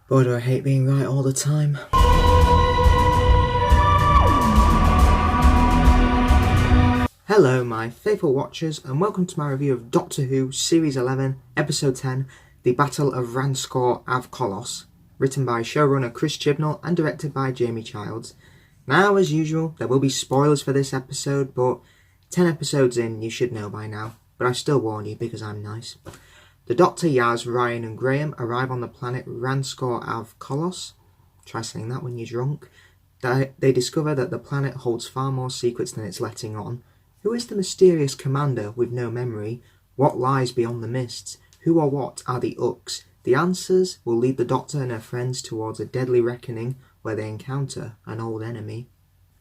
Boy, do I hate being right all the time. Hello, my faithful watchers, and welcome to my review of Doctor Who Series 11, Episode 10, The Battle of Ranskoor av Kolos, written by showrunner Chris Chibnall and directed by Jamie Childs. Now, as usual, there will be spoilers for this episode, but 10 episodes in, you should know by now, but I still warn you because I'm nice. The Doctor, Yaz, Ryan and Graham arrive on the planet Ranskoor av Kolos. Try saying that when you're drunk. They discover that the planet holds far more secrets than it's letting on. Who is the mysterious commander with no memory? What lies beyond the mists? Who or what are the Uks? The answers will lead the Doctor and her friends towards a deadly reckoning where they encounter an old enemy.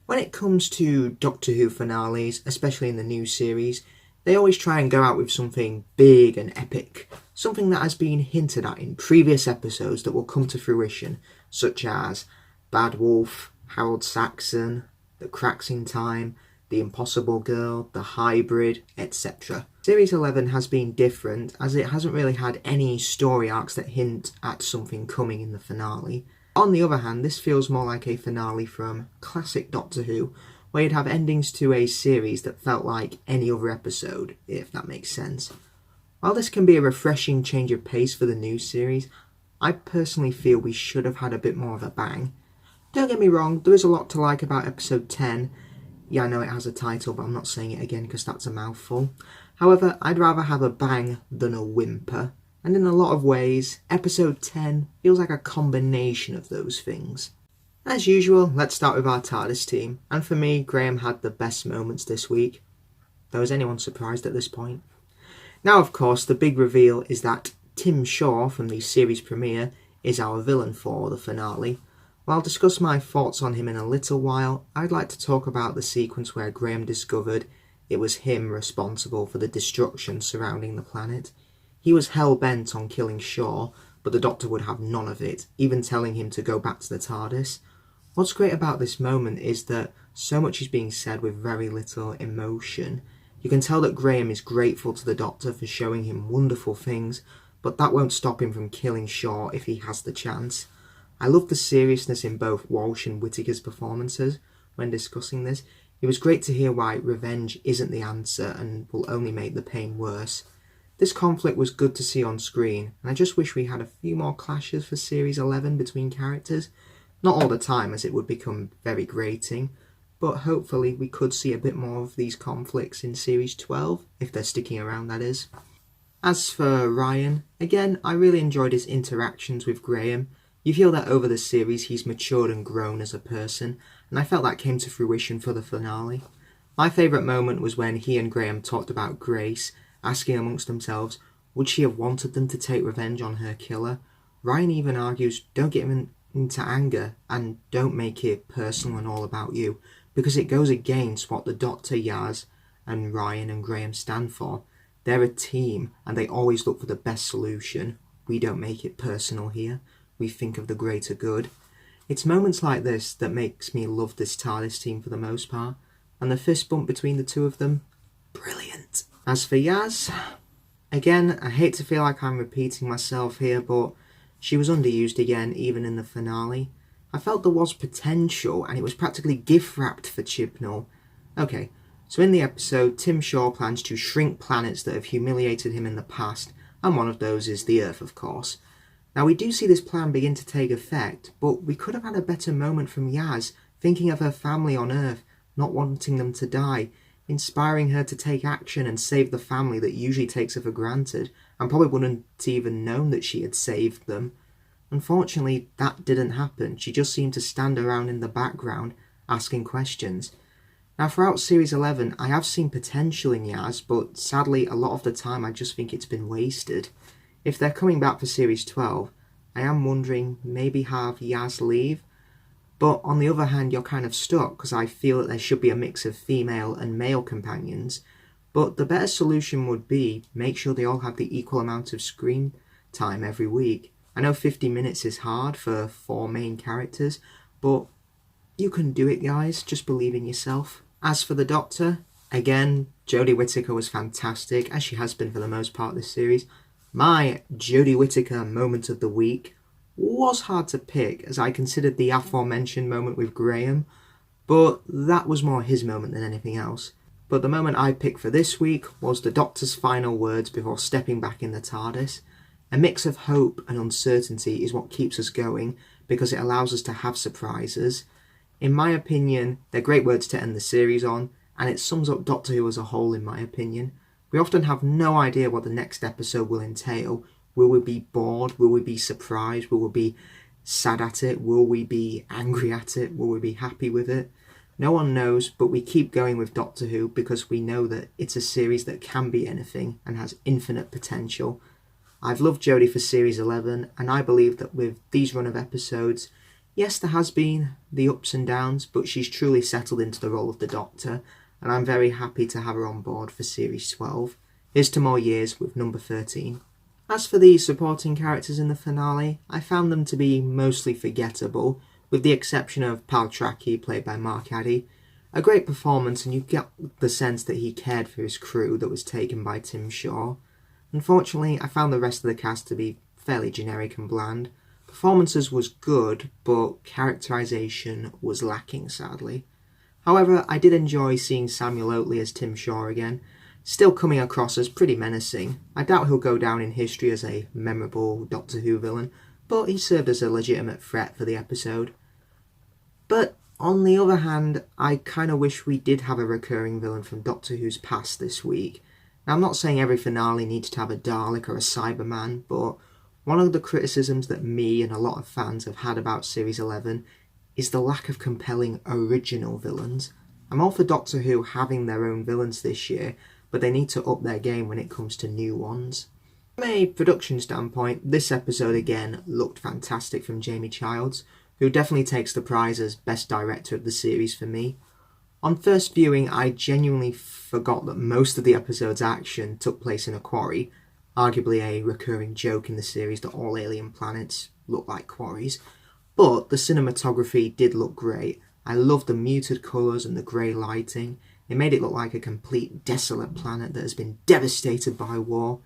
When it comes to Doctor Who finales, especially in the new series, they always try and go out with something big and epic, something that has been hinted at in previous episodes that will come to fruition, such as Bad Wolf, Harold Saxon, The Cracks in Time, The Impossible Girl, The Hybrid, etc. Series 11 has been different as it hasn't really had any story arcs that hint at something coming in the finale. On the other hand, this feels more like a finale from classic Doctor Who, where you'd have endings to a series that felt like any other episode, if that makes sense. While this can be a refreshing change of pace for the new series, I personally feel we should have had a bit more of a bang. Don't get me wrong, there is a lot to like about episode 10. Yeah, I know it has a title, but I'm not saying it again because that's a mouthful. However, I'd rather have a bang than a whimper, and in a lot of ways, episode 10 feels like a combination of those things. As usual, let's start with our TARDIS team, and for me, Graham had the best moments this week. Though is anyone surprised at this point? Now, of course, the big reveal is that Tim Shaw from the series premiere is our villain for the finale. While I'll discuss my thoughts on him in a little while, I'd like to talk about the sequence where Graham discovered it was him responsible for the destruction surrounding the planet. He was hell-bent on killing Shaw, but the Doctor would have none of it, even telling him to go back to the TARDIS. What's great about this moment is that so much is being said with very little emotion. You can tell that Graham is grateful to the Doctor for showing him wonderful things, but that won't stop him from killing Shaw if he has the chance. I love the seriousness in both Walsh and Whittaker's performances when discussing this. It was great to hear why revenge isn't the answer and will only make the pain worse. This conflict was good to see on screen, and I just wish we had a few more clashes for Series 11 between characters. Not all the time, as it would become very grating, but hopefully we could see a bit more of these conflicts in Series 12, if they're sticking around, that is. As for Ryan, again, I really enjoyed his interactions with Graham. You feel that over the series he's matured and grown as a person, and I felt that came to fruition for the finale. My favourite moment was when he and Graham talked about Grace, asking amongst themselves, would she have wanted them to take revenge on her killer? Ryan even argues, don't get him into anger and don't make it personal and all about you, because it goes against what the Doctor, Yaz, and Ryan and Graham stand for. They're a team and they always look for the best solution. We don't make it personal here. We think of the greater good. It's moments like this that makes me love this TARDIS team for the most part, and the fist bump between the two of them, brilliant. As for Yaz, again, I hate to feel like I'm repeating myself here, but she was underused again, even in the finale. I felt there was potential, and it was practically gift-wrapped for Chibnall. Okay, so in the episode, Tim Shaw plans to shrink planets that have humiliated him in the past, and one of those is the Earth, of course. Now, we do see this plan begin to take effect, but we could have had a better moment from Yaz, thinking of her family on Earth, not wanting them to die, inspiring her to take action and save the family that usually takes her for granted, and probably wouldn't even known that she had saved them. Unfortunately, that didn't happen. She just seemed to stand around in the background, asking questions. Now, throughout Series 11, I have seen potential in Yaz, but sadly, a lot of the time I just think it's been wasted. If they're coming back for Series 12, I am wondering, maybe have Yaz leave? But on the other hand, you're kind of stuck, because I feel that there should be a mix of female and male companions. But the better solution would be, make sure they all have the equal amount of screen time every week. I know 50 minutes is hard for 4 main characters, but you can do it, guys. Just believe in yourself. As for the Doctor, again, Jodie Whittaker was fantastic, as she has been for the most part of this series. My Jodie Whittaker moment of the week was hard to pick, as I considered the aforementioned moment with Graham, but that was more his moment than anything else. But the moment I picked for this week was the Doctor's final words before stepping back in the TARDIS. A mix of hope and uncertainty is what keeps us going, because it allows us to have surprises. In my opinion, they're great words to end the series on, and it sums up Doctor Who as a whole in my opinion. We often have no idea what the next episode will entail. Will we be bored? Will we be surprised? Will we be sad at it? Will we be angry at it? Will we be happy with it? No one knows, but we keep going with Doctor Who because we know that it's a series that can be anything and has infinite potential. I've loved Jodie for Series 11, and I believe that with these run of episodes, yes, there has been the ups and downs, but she's truly settled into the role of the Doctor, and I'm very happy to have her on board for Series 12. Here's to more years with number 13. As for the supporting characters in the finale, I found them to be mostly forgettable, with the exception of Paltraki, played by Mark Addy. A great performance, and you get the sense that he cared for his crew that was taken by Tim Shaw. Unfortunately, I found the rest of the cast to be fairly generic and bland. Performances was good, but characterisation was lacking, sadly. However, I did enjoy seeing Samuel Oatley as Tim Shaw again, still coming across as pretty menacing. I doubt he'll go down in history as a memorable Doctor Who villain, but he served as a legitimate threat for the episode. But on the other hand, I kind of wish we did have a recurring villain from Doctor Who's past this week. Now, I'm not saying every finale needs to have a Dalek or a Cyberman, but one of the criticisms that me and a lot of fans have had about Series 11 is the lack of compelling original villains. I'm all for Doctor Who having their own villains this year, but they need to up their game when it comes to new ones. From a production standpoint, this episode again looked fantastic from Jamie Childs, who definitely takes the prize as Best Director of the series for me. On first viewing, I genuinely forgot that most of the episode's action took place in a quarry, arguably a recurring joke in the series that all alien planets look like quarries. But the cinematography did look great. I loved the muted colours and the grey lighting. It made it look like a complete desolate planet that has been devastated by war.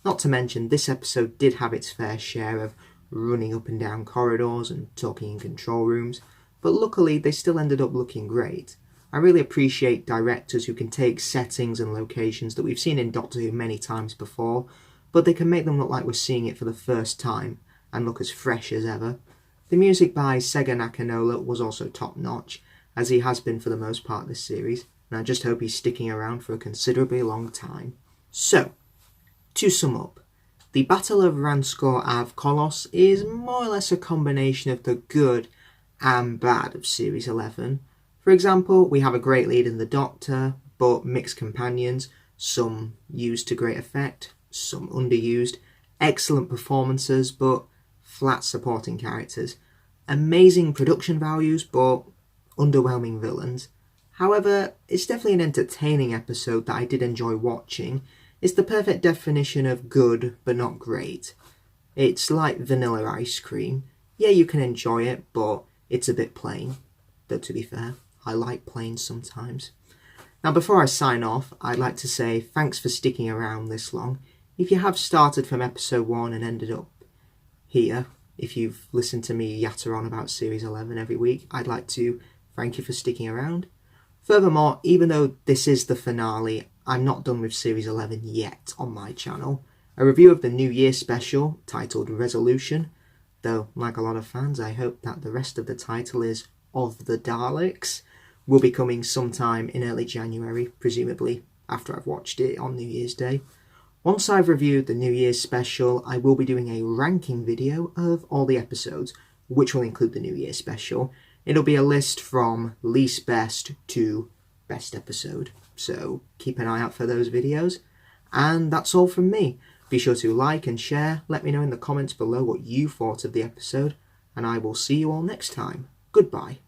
Not to mention, this episode did have its fair share of running up and down corridors and talking in control rooms, but luckily they still ended up looking great. I really appreciate directors who can take settings and locations that we've seen in Doctor Who many times before, but they can make them look like we're seeing it for the first time and look as fresh as ever. The music by Sega Nakanola was also top notch, as he has been for the most part this series, and I just hope he's sticking around for a considerably long time. So, to sum up, the Battle of Ranskoor Av Kolos is more or less a combination of the good and bad of Series 11. For example, we have a great lead in the Doctor, but mixed companions, some used to great effect, some underused, excellent performances, but flat supporting characters, amazing production values, but underwhelming villains. However, it's definitely an entertaining episode that I did enjoy watching. It's the perfect definition of good, but not great. It's like vanilla ice cream. Yeah, you can enjoy it, but it's a bit plain. Though to be fair, I like plain sometimes. Now, before I sign off, I'd like to say thanks for sticking around this long. If you have started from episode 1 and ended up here, if you've listened to me yatter on about Series 11 every week, I'd like to thank you for sticking around. Furthermore, even though this is the finale, I'm not done with Series 11 yet on my channel. A review of the New Year special, titled Resolution, though like a lot of fans I hope that the rest of the title is Of the Daleks, will be coming sometime in early January, presumably after I've watched it on New Year's Day. Once I've reviewed the New Year's special, I will be doing a ranking video of all the episodes, which will include the New Year special. It'll be a list from least best to best episode, so keep an eye out for those videos. And that's all from me. Be sure to like and share, let me know in the comments below what you thought of the episode, and I will see you all next time. Goodbye.